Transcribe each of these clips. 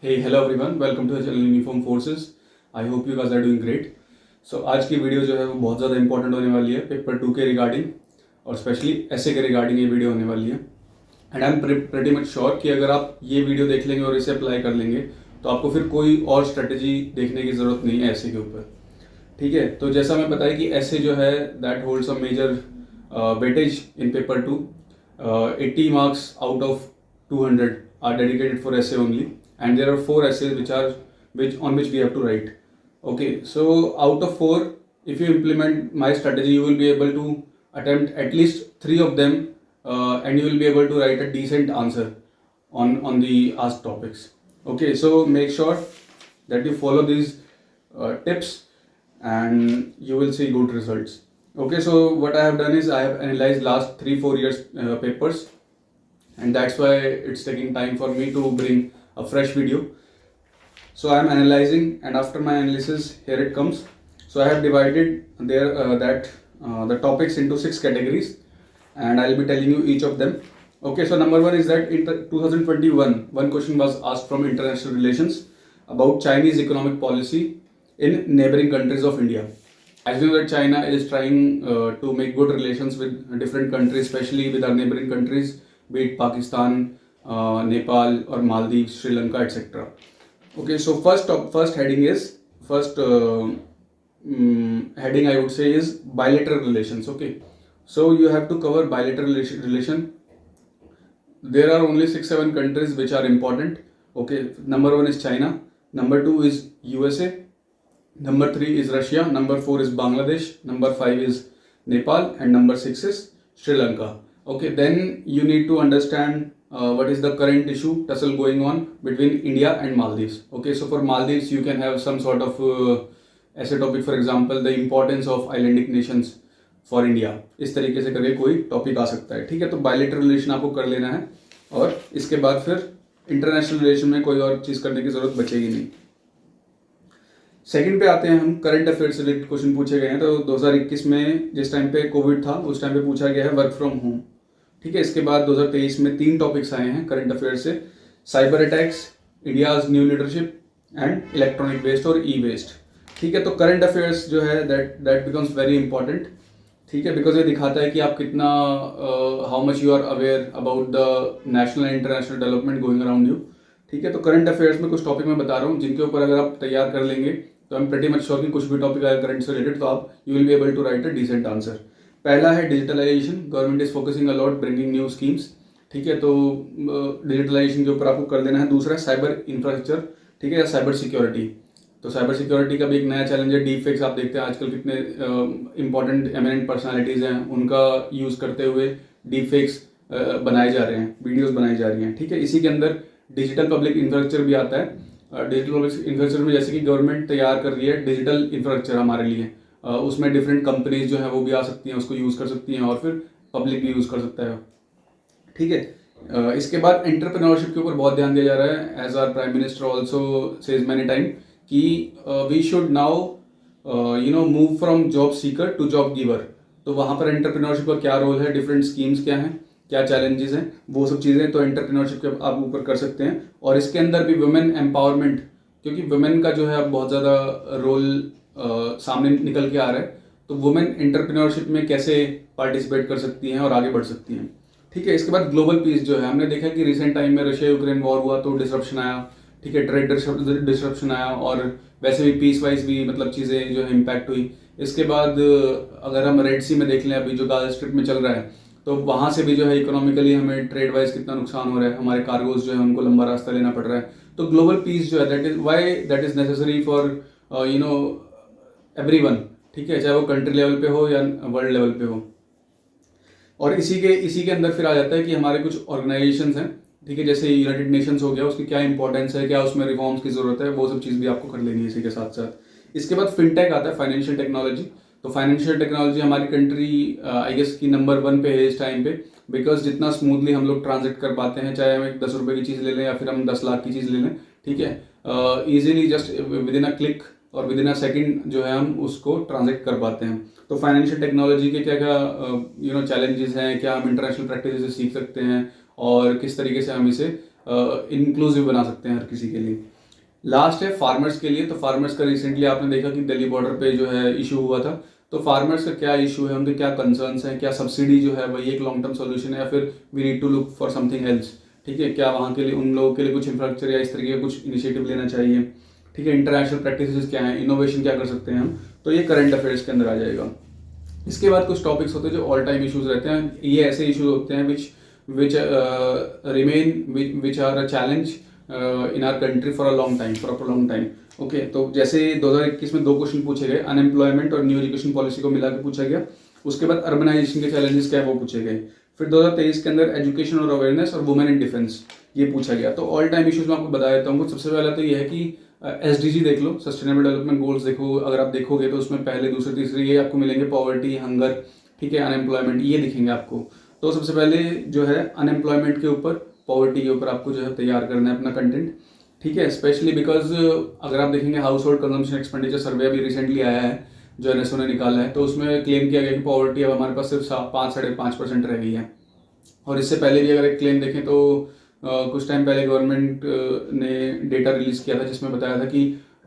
Hey, hello everyone. Welcome to the channel Uniform Forces. I hope you guys are doing great. So आज की video जो है वो बहुत ज़्यादा इंपॉर्टेंट होने वाली है पेपर 2 के रिगार्डिंग और स्पेशली ऐसे के रिगार्डिंग ये वीडियो होने वाली है. And I am pretty much sure कि अगर आप ये वीडियो देख लेंगे और इसे अप्लाई कर लेंगे तो आपको फिर कोई और स्ट्रेटजी देखने की ज़रूरत नहीं है ऐसे के ऊपर. ठीक है, तो जैसा मैं बताया कि ऐसे जो है that holds a major weightage in paper 2. 80 marks out of 200 are dedicated for essay only, and there are 4 essays on which we have to write. Okay, so out of 4, if you implement my strategy, you will be able to attempt at least 3 of them, and you will be able to write a decent answer on the asked topics. Okay, so make sure that you follow these tips and you will see good results. Okay, so what I have done is I have analyzed last 3-4 years papers, and that's why it's taking time for me to bring a fresh video. So I am analyzing, and after my analysis, here it comes. So I have divided the topics into 6 categories, and I'll be telling you each of them. Okay, so number 1 is that in 2021, one question was asked from international relations about Chinese economic policy in neighboring countries of India. As you know that China is trying to make good relations with different countries, especially with our neighboring countries, be it Pakistan, Nepal or Maldives, Sri Lanka, etc. Okay, so first heading I would say is bilateral relations. Okay, so you have to cover bilateral relation. There are only 6-7 countries which are important. Okay, number 1 is China, number 2 is USA, number 3 is Russia, number 4 is Bangladesh, number 5 is Nepal, and number 6 is Sri Lanka. Okay, then you need to understand what is the current tussle going on between India and Maldives. Okay, so for Maldives you can have some sort of ऐसे topic, for example the importance of Icelandic nations for India, इस तरीके से करके कोई topic आ सकता है. ठीक है, तो बायलैटरल रिलेशन आपको कर लेना है और इसके बाद फिर इंटरनेशनल रिलेशन में कोई और चीज़ करने की ज़रूरत बचेगी नहीं. सेकंड पे आते हैं हम, करंट अफेयर से रिलेटेड क्वेश्चन पूछे गए हैं. तो 2021 में जिस टाइम पे कोविड था उस टाइम पे पूछा गया है वर्क फ्रॉम होम. ठीक है, इसके बाद 2023 में 3 टॉपिक्स आए हैं करंट अफेयर से: cyber attacks, India's new leadership and electronic waste और ई वेस्ट. ठीक है, तो करंट अफेयर्स जो है दैट बिकम्स वेरी इंपॉर्टेंट. ठीक है, बिकॉज ये दिखाता है कि आप कितना how much you are aware about the national and international development going around you. ठीक है, तो करंट अफेयर्स में कुछ टॉपिक मैं बता रहा हूँ जिनके ऊपर अगर आप तैयार कर लेंगे तो I am pretty much sure कि कुछ भी टॉपिक आएगा करंट से रिलेटेड तो आप you will be able to write a decent answer. पहला है digitalization. Government is focusing a lot bringing new schemes. ठीक है, तो डिजिटलाइजेशन के ऊपर आपको कर देना है. दूसरा है साइबर इंफ्रास्ट्रक्चर. ठीक है, या साइबर सिक्योरिटी. तो साइबर सिक्योरिटी का भी एक नया चैलेंज है. डीप फेक्स आप देखते हैं आजकल कितने इंपॉर्टेंट एमिनेंट पर्सनालिटीज़ हैं उनका यूज़ करते हुए डीप फेक्स बनाए जा रहे हैं, वीडियोस बनाई जा रही हैं. ठीक है, इसी के अंदर डिजिटल पब्लिक इंफ्रास्ट्रक्चर भी आता है. डिजिटल पब्लिक इंफ्रास्ट्रक्चर में जैसे कि गवर्नमेंट तैयार कर रही है डिजिटल इंफ्रास्ट्रक्चर हमारे लिए, उसमें डिफरेंट कंपनीज जो है वो भी आ सकती हैं, उसको यूज़ कर सकती हैं और फिर पब्लिक भी यूज़ कर सकता है. ठीक है, इसके बाद एंटरप्रेन्योरशिप के ऊपर बहुत ध्यान दिया जा रहा है. As our prime minister also says many time कि we should now move from job seeker to job giver. तो वहाँ पर एंटरप्रेन्योरशिप का क्या रोल है, डिफरेंट स्कीम्स क्या हैं, क्या चैलेंजेस हैं, वो सब चीज़ें तो एंटरप्रेन्योरशिप के आप ऊपर कर सकते हैं. और इसके अंदर भी वुमेन एम्पावरमेंट, क्योंकि वुमेन का जो है अब बहुत ज़्यादा रोल सामने निकल के आ रहा है. तो वुमेन एंटरप्रेन्योरशिप में कैसे पार्टिसिपेट कर सकती हैं और आगे बढ़ सकती हैं. ठीक है, इसके बाद ग्लोबल पीस जो है, हमने देखा कि रिसेंट टाइम में रशिया यूक्रेन वॉर हुआ तो डिसरप्शन आया. ठीक है, ट्रेड डिसरप्शन आया और वैसे भी पीस वाइज भी मतलब चीज़ें जो है इम्पैक्ट हुई. इसके बाद अगर हम रेड सी में देख लें, अभी जो गाजा स्ट्रिप में चल रहा है, तो वहाँ से भी जो है इकोनॉमिकली हमें ट्रेड वाइज कितना नुकसान हो रहा है, हमारे कार्गोज जो है उनको लंबा रास्ता लेना पड़ रहा है. तो ग्लोबल पीस जो है that is necessary for everyone. ठीक है, चाहे वो कंट्री लेवल पे हो या वर्ल्ड लेवल पे हो. और इसी के अंदर फिर आ जाता है कि हमारे कुछ ऑर्गेनाइजेशंस हैं. ठीक है, जैसे यूनाइटेड नेशंस हो गया, उसकी क्या इंपॉर्टेंस है, क्या उसमें रिफॉर्म्स की जरूरत है, वो सब चीज़ भी आपको कर लेनी है इसी के साथ साथ. इसके बाद फिनटेक आता है, फाइनेंशियल टेक्नोलॉजी. तो फाइनेंशियल टेक्नोलॉजी हमारी कंट्री आई गेस की नंबर 1 पे है इस टाइम पे, बिकॉज जितना स्मूथली हम लोग ट्रांजेक्ट कर पाते हैं, चाहे हम एक 10 रुपये की चीज़ ले लें या फिर हम 10 लाख की चीज़ ले लें. ठीक है, easily just with in a click और विद इन अ सेकेंड जो है हम उसको ट्रांजेक्ट कर पाते हैं. तो फाइनेंशियल टेक्नोलॉजी के क्या क्या चैलेंजेस हैं, क्या हम इंटरनेशनल प्रैक्टिस से सीख सकते हैं और किस तरीके से हम इसे इंक्लूसिव बना सकते हैं हर किसी के लिए। लास्ट है फार्मर्स के लिए। तो फार्मर्स का रिसेंटली आपने देखा कि दिल्ली बॉर्डर पे जो है इशू हुआ था। तो फार्मर्स का क्या इशू है, उनके क्या कंसर्न्स हैं, क्या सब्सिडी जो है वही एक लॉन्ग टर्म सोल्यूशन है या फिर we need to look for something else. ठीक है, क्या वहाँ के लिए उन लोगों के लिए कुछ इंफ्रास्ट्रक्चर या इस तरीके का कुछ इनिशिएटिव लेना चाहिए। ठीक है, इंटरनेशनल प्रैक्टिसेस क्या हैं, इनोवेशन क्या कर सकते हैं हम। तो ये करंट अफेयर्स के अंदर आ जाएगा। इसके बाद कुछ टॉपिक्स होते हैं जो ऑल टाइम इश्यूज रहते हैं। ये ऐसे इश्यूज होते हैं which remain which are a challenge in our country for a long time, for a prolong time. Okay, तो जैसे 2021 में 2 क्वेश्चन पूछे गए, अनएम्प्लॉयमेंट और न्यू एजुकेशन पॉलिसी को मिला के पूछा गया। उसके बाद अर्बनाइजेशन के चैलेंजेस क्या है वो पूछे गए। फिर 2023 के अंदर एजुकेशन और अवेयरनेस और वुमेन इन डिफेंस ये पूछा गया। तो ऑल टाइम इश्यूज में आपको बता देता हूँ। सबसे पहला तो ये है कि SDG देख लो, सस्टेनेबल डेवलपमेंट गोल्स देखो। अगर आप देखोगे तो उसमें पहले, दूसरे, तीसरे ये आपको मिलेंगे, पॉवर्टी, हंगर, ठीक है, अनएम्प्लॉयमेंट, ये दिखेंगे आपको। तो सबसे पहले जो है अनएम्प्लॉयमेंट के ऊपर, पॉवर्टी के ऊपर आपको जो है तैयार करना है अपना कंटेंट। ठीक है, स्पेशली बिकॉज अगर आप देखेंगे हाउस होल्ड कंजम्पशन एक्सपेंडिचर सर्वे अभी रिसेंटली आया है जो NSO ने निकाला है, तो उसमें क्लेम किया गया कि पॉवर्टी अब हमारे पास सिर्फ 5-5.5% रह गई है। और इससे पहले भी अगर एक क्लेम देखें तो कुछ टाइम पहले गवर्नमेंट ने डेटा रिलीज किया था जिसमें बताया था कि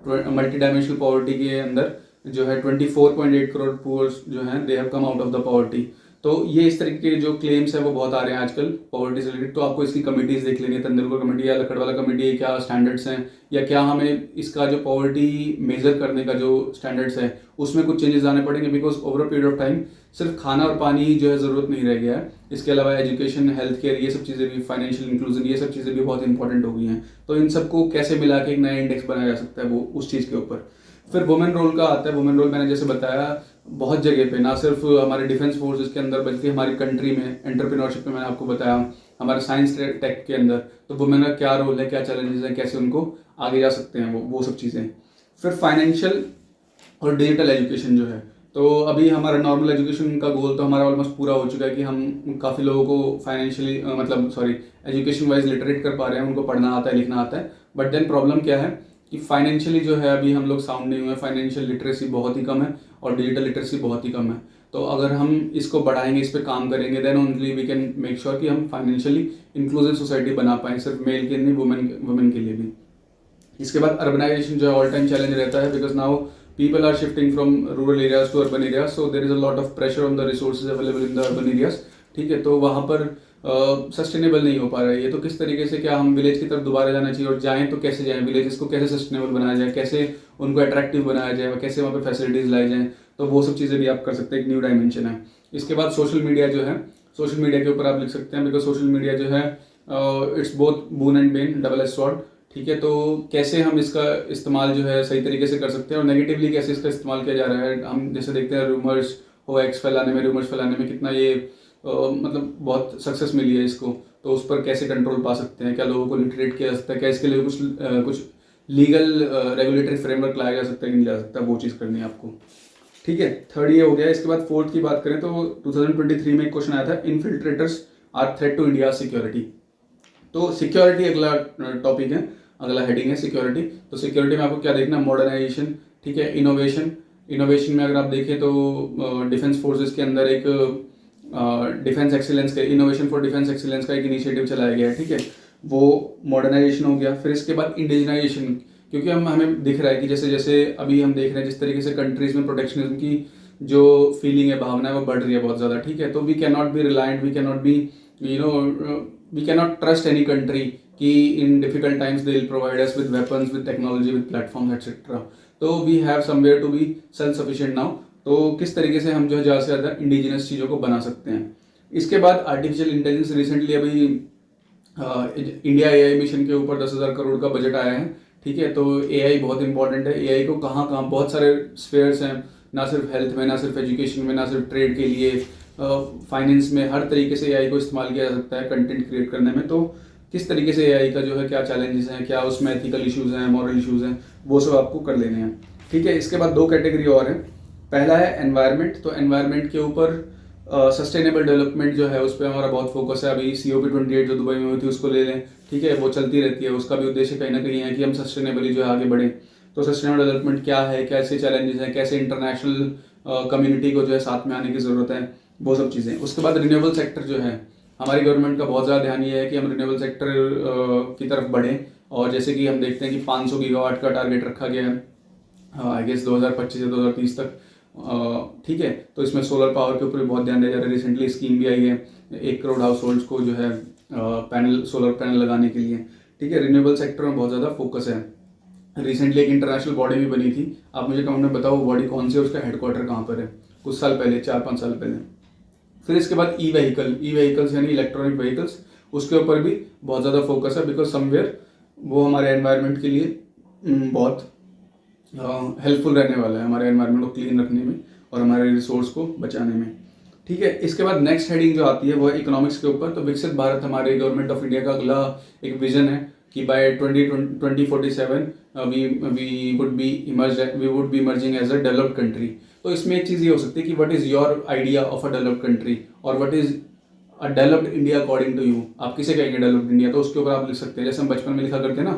मल्टी डायमेंशनल पॉवर्टी के अंदर जो है 24.8 करोड़ पुअर्स जो हैं they have come out of the poverty. तो ये इस तरीके के जो क्लेम्स हैं वो बहुत आ रहे हैं आजकल पॉवर्टी से रिलेटेड। तो आपको इसकी कमिटीज़ देख लेंगे, तेंदुलकर कमेटी या लकड़वाला कमेटी, क्या स्टैंडर्ड्स हैं या क्या हमें इसका जो पॉवर्टी मेजर करने का जो स्टैंडर्ड्स है उसमें कुछ चेंजेस आने पड़ेंगे। Because over a period of time सिर्फ खाना और पानी जो है ज़रूरत नहीं रह गया है, इसके अलावा एजुकेशन, हेल्थ केयर, ये सब चीज़ें भी, फाइनेंशियल इंक्लूजन, ये सब चीज़ें भी बहुत इंपॉर्टेंट हो गई हैं। तो इन सबको कैसे मिला के एक नया इंडेक्स बनाया जा सकता है वो उस चीज़ के ऊपर। फिर वुमेन रोल का आता है। वुमेन रोल मैंने जैसे बताया बहुत जगह पे, ना सिर्फ हमारे डिफेंस फोर्सेस के अंदर बल्कि हमारी कंट्री में एंटरप्रेन्योरशिप में मैंने आपको बताया, हमारे साइंस टेक के अंदर। तो वुमेन का क्या रोल है, क्या चैलेंजेस हैं, कैसे उनको आगे जा सकते हैं वो सब चीज़ें। फिर फाइनेंशियल और डिजिटल एजुकेशन जो है, तो अभी हमारा नॉर्मल एजुकेशन का गोल तो हमारा ऑलमोस्ट पूरा हो चुका है कि हम काफ़ी लोगों को फाइनेंशियली मतलब एजुकेशन वाइज लिटरेट कर पा रहे हैं, उनको पढ़ना आता है, लिखना आता है। बट देन प्रॉब्लम क्या है कि फाइनेंशियली जो है अभी हम लोग साउंड नहीं हुए, फाइनेंशियल लिटरेसी बहुत ही कम है और डिजिटल लिटरेसी बहुत ही कम है। तो अगर हम इसको बढ़ाएंगे, इस पर काम करेंगे, then only we can make sure कि हम फाइनेंशियली इंक्लूसिव सोसाइटी बना पाएँ, सिर्फ मेल के नहीं, वुमेन के लिए भी। इसके बाद अर्बनाइजेशन जो है ऑल टाइम चैलेंज रहता है because now people are shifting from rural areas to urban areas, so there is a lot of pressure on the resources available in the urban areas। ठीक है, तो वहाँ पर सस्टेनेबल नहीं हो पा रहा है ये। तो किस तरीके से क्या हम विलेज की तरफ दोबारा जाना चाहिए और जाएं तो कैसे जाएं, विलेजेस को कैसे सस्टेनेबल बनाया जाए, कैसे उनको अट्रैक्टिव बनाया जाए, कैसे वहाँ पे फैसिलिटीज़ लाई जाएँ। तो वो सब चीज़ें भी आप कर सकते हैं, एक न्यू डायमेंशन है। इसके बाद सोशल मीडिया जो है, सोशल मीडिया के ऊपर आप लिख सकते हैं बिकॉज सोशल मीडिया जो है it's both boon and Ben, double edge sword. ठीक है, तो कैसे हम इसका इस्तेमाल जो है सही तरीके से कर सकते हैं और नेगेटिवली कैसे इसका इस्तेमाल किया जा रहा है। हम जैसे देखते हैं रूमर्स हो, एक्स फैलाने में, रूमर्स फैलाने में कितना ये मतलब बहुत सक्सेस मिली है इसको। तो उस पर कैसे कंट्रोल पा सकते हैं, क्या लोगों को लिटरेट किया जा सकता है, क्या इसके लिए कुछ लीगल रेगुलेटरी फ्रेमवर्क लाया जा सकता है कि नहीं ला सकता, वो चीज़ करनी है आपको। ठीक है, थर्ड ये हो गया। इसके बाद फोर्थ की बात करें तो 2023 में एक क्वेश्चन आया था, infiltrators are threat to India security. तो सिक्योरिटी अगला टॉपिक है, अगला हेडिंग है सिक्योरिटी। तो सिक्योरिटी में आपको क्या देखना, मॉडर्नाइजेशन, ठीक है, इनोवेशन। इनोवेशन में अगर आप देखें तो डिफेंस फोर्सेस के अंदर एक डिफेंस एक्सीलेंस का, इनोवेशन फॉर डिफेंस एक्सीलेंस का एक इनिशिएटिव चलाया गया है। ठीक है, वो मॉडर्नाइजेशन हो गया। फिर इसके बाद इंडिजिनाइजेशन, क्योंकि हमें दिख रहा है कि जैसे जैसे अभी हम देख रहे हैं जिस तरीके से कंट्रीज में प्रोटेक्शनिज्म की जो फीलिंग है, भावना है, वो बढ़ रही है बहुत ज़्यादा। ठीक है, तो we can not be reliant, we can not be we can not trust any country कि in difficult times they will provide us with weapons, with technology, with platforms etcetera. तो we have somewhere to be self sufficient now. तो किस तरीके से हम जो है ज़्यादा से ज़्यादा इंडिजिनस चीज़ों को बना सकते हैं। इसके बाद आर्टिफिशियल इंटेलिजेंस, रिसेंटली अभी इंडिया AI मिशन के ऊपर 10,000 करोड़ का बजट आया है। ठीक है, तो AI बहुत इंपॉर्टेंट है। AI को कहाँ कहाँ बहुत सारे स्फेयर्स हैं, ना सिर्फ हेल्थ में, ना सिर्फ एजुकेशन में, ना सिर्फ ट्रेड के लिए, फाइनेंस में, हर तरीके से AI को इस्तेमाल किया जा सकता है कंटेंट क्रिएट करने में। तो किस तरीके से AI का जो है क्या चैलेंजेस हैं, क्या उसमें एथिकल इश्यूज़ हैं, मॉरल इश्यूज़ हैं, वो सब आपको कर लेने हैं। ठीक है, इसके बाद 2 कैटेगरी और हैं। पहला है एनवायरनमेंट। तो एनवायरनमेंट के ऊपर सस्टेनेबल डेवलपमेंट जो है उस पर हमारा बहुत फोकस है। अभी COP28 जो दुबई में हुई थी उसको ले लें, ठीक है, वो चलती रहती है। उसका भी उद्देश्य कहीं ना कहीं है कि हम सस्टेनेबली जो है आगे बढ़ें। तो सस्टेनेबल डेवलपमेंट क्या है, कैसे चैलेंजेस हैं, कैसे इंटरनेशनल कम्युनिटी को जो है साथ में आने की ज़रूरत है, वो सब चीज़ें। उसके बाद रिन्यूएबल सेक्टर जो है हमारी गवर्नमेंट का बहुत ज़्यादा ध्यान ये है कि हम रिन्यूएबल सेक्टर की तरफ बढ़ें, और जैसे कि हम देखते हैं कि 500 गीगावाट का टारगेट रखा गया है आई गेस 2025 से 2030 तक। ठीक है, तो इसमें सोलर पावर के ऊपर भी बहुत ध्यान दिया जा रहा है। रिसेंटली स्कीम भी आई है 1 करोड़ हाउस होल्ड्स को जो है सोलर पैनल लगाने के लिए। ठीक है, रिन्यूएबल सेक्टर में बहुत ज़्यादा फोकस है। रिसेंटली एक इंटरनेशनल बॉडी भी बनी थी, आप मुझे कमेंट में बताओ वो बॉडी कौन सी है, उसका हेडक्वार्टर कहाँ पर है, कुछ साल पहले, 4-5 साल पहले। फिर इसके बाद ई व्हीकल्स यानी इलेक्ट्रॉनिक व्हीकल्स, उसके ऊपर भी बहुत ज़्यादा फोकस है, बिकॉज समवेयर वो हमारे एनवायरनमेंट के लिए बहुत हेल्पफुल रहने वाला है, हमारे एनवायरनमेंट को क्लीन रखने में और हमारे रिसोर्स को बचाने में। ठीक है, इसके बाद नेक्स्ट हेडिंग जो आती है वो है इकोनॉमिक्स के ऊपर। तो विकसित भारत हमारे गवर्नमेंट ऑफ इंडिया का अगला एक विजन है कि by 2047 we would be emerging as a developed country. तो इसमें एक चीज़ ये हो सकती है कि what is your idea of a developed country, और what is a developed India according to you. आप किसे कहेंगे डेवलप्ड इंडिया, तो उसके ऊपर आप लिख सकते हैं, जैसे हम बचपन में लिखा करते हैं ना,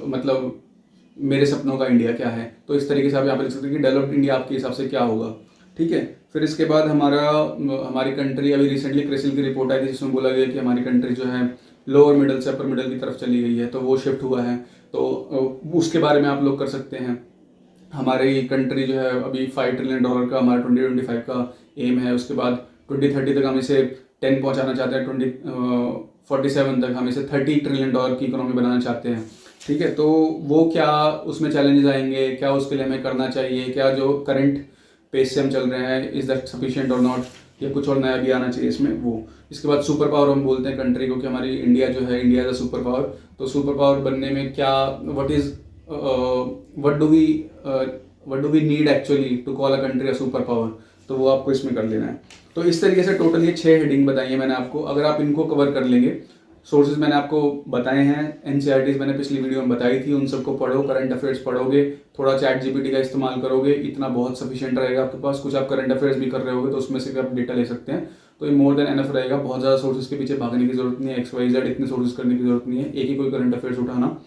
मतलब मेरे सपनों का इंडिया क्या है, तो इस तरीके से आप यहाँ पर लिख सकते हैं कि डेवलप्ड इंडिया आपके हिसाब से क्या होगा। ठीक है, फिर इसके बाद हमारी कंट्री, अभी रिसेंटली क्रिसिल की रिपोर्ट आई थी जिसमें बोला गया कि हमारी कंट्री जो है लोअर मिडिल से अपर मिडिल की तरफ चली गई है, तो वो शिफ्ट हुआ है, तो उसके बारे में आप लोग कर सकते हैं। हमारी कंट्री जो है अभी $5 ट्रिलियन का हमारा 2025 का एम है, उसके बाद 2030 तक हम इसे 10 पहुँचाना चाहते हैं, 2047 तक हम इसे $30 ट्रिलियन की इकोनॉमी बनाना चाहते हैं। ठीक है, तो वो क्या उसमें चैलेंजेस आएंगे, क्या उसके लिए हमें करना चाहिए, क्या जो करंट पेस से हम चल रहे हैं इज़ दैट सफिशिएंट और नॉट, या कुछ और नया भी आना चाहिए इसमें वो। इसके बाद सुपर पावर हम बोलते हैं कंट्री को कि हमारी इंडिया जो है, India as a super power, तो सुपर पावर बनने में क्या what do we need actually to call a country a super power, तो वो आपको इसमें कर लेना है। तो इस तरीके से टोटल ये 6 हेडिंग बताई है मैंने आपको। अगर आप इनको कवर कर लेंगे, सोर्सेज मैंने आपको बताए हैं, एनसीईआरटीज मैंने पिछली वीडियो में बताई थी, उन सबको पढ़ो, करंट अफेयर्स पढ़ोगे, थोड़ा चैट जीपीटी का इस्तेमाल करोगे, इतना बहुत सफिशिएंट रहेगा आपके पास। कुछ आप करंट अफेयर्स भी कर रहे होगे तो उसमें से भी आप डेटा ले सकते हैं, तो ये मोर देन एनफ रहेगा। बहुत ज़्यादा सोर्सेज के पीछे भागने की जरूरत नहीं है, XYZ इतने सोर्सेज करने की जरूरत नहीं है, एक ही कोई करंट अफेयर्स उठाना।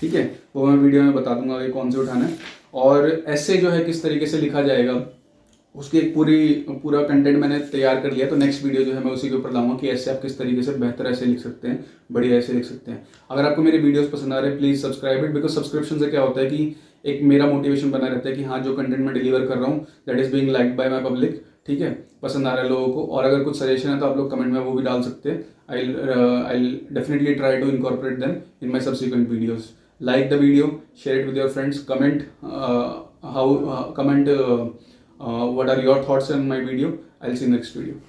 ठीक है, वो मैं वीडियो में बता दूंगा कि कौन से उठाना है। और ऐसे जो है किस तरीके से लिखा जाएगा, उसकी एक पूरा कंटेंट मैंने तैयार कर लिया, तो नेक्स्ट वीडियो जो है मैं उसी के ऊपर लाऊंगा कि ऐसे आप किस तरीके से बेहतर ऐसे लिख सकते हैं, बढ़िया ऐसे लिख सकते हैं। अगर आपको मेरे वीडियोस पसंद आ रहे हैं, please subscribe it, because subscription से क्या होता है कि एक मेरा मोटिवेशन बना रहता है कि हाँ, जो कंटेंट मैं डिलीवर कर रहा हूँ that is being liked by my public. ठीक है, पसंद आ रहा है लोगों को, और अगर कुछ सजेशन है तो आप लोग कमेंट में वो भी डाल सकते हैं। I definitely try to incorporate them in my subsequent videos. Like the video, share it with your friends, comment what are your thoughts on my video. I'll see you next video.